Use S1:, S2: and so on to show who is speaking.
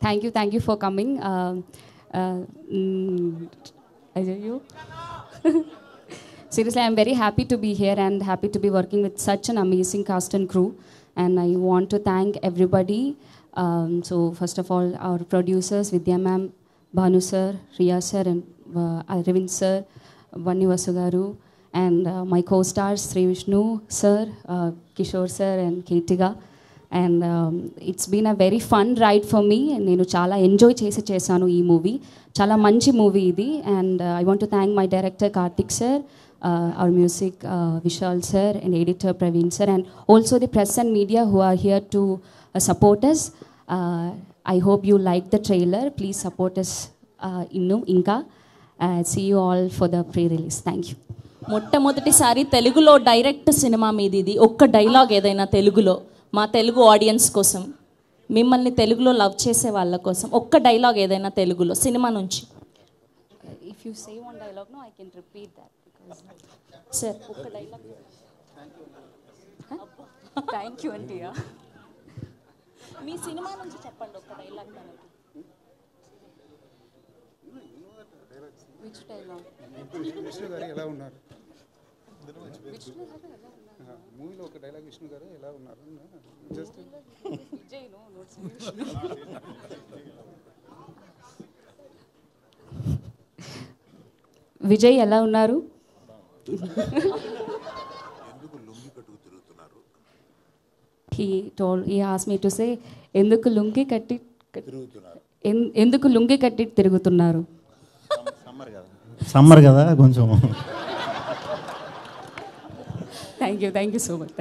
S1: Thank you for coming. You. Seriously, I'm very happy to be here and happy to be working with such an amazing cast and crew. And I want to thank everybody. So first of all, our producers, Vidya ma'am, Bhanu sir, Riya sir, and Arvind sir, Vanni Vasu garu, and my co-stars, Sri Vishnu sir, Kishore sir, and Kirtiga. And it's been a very fun ride for me. And నేను చాలా enjoy చేశాను ఈ movie. చాలా మంచి movie ఇది. And I want to thank my director Karthik sir, our music Vishal sir, and editor Praveen sir, and also the press and media who are here to support us. I hope you like the trailer. Please support us ఇంకా. See you all for the pre-release. Thank you.
S2: మొట్టమొదటిసారి తెలుగులో direct cinema మీది ఇది. ఒక్క dialogue ఏదైనా తెలుగులో మా Telugu audience కోసం, మిమ్మల్ని తెలుగులో లవ్ చేసే వాళ్ళ కోసం ఒక్క డైలాగ్ ఏదైనా తెలుగులో సినిమా నుంచి.
S1: If you say one dialogue, no, I can repeat that.
S2: Sir ఒక్క డైలాగ్.
S1: థ్యాంక్ యూ అండి.
S2: మీ సినిమా నుంచి చెప్పండి ఒక్క డైలాగ్ మనకి.
S1: Which dialogue?
S3: విష్ణు గారు ఎలా ఉన్నారు మూవీలో ఒక డైలాగ్, విష్ణు గారు ఎలా ఉన్నారు just
S1: Vijay. No notes. Vijay ఎలా ఉన్నారు? He asked me to say ఎందుకు లుంగి కట్టి తిరుగుతున్నారు.
S4: సమ్మర్ కదా కొంచెం.
S1: Thank you so much.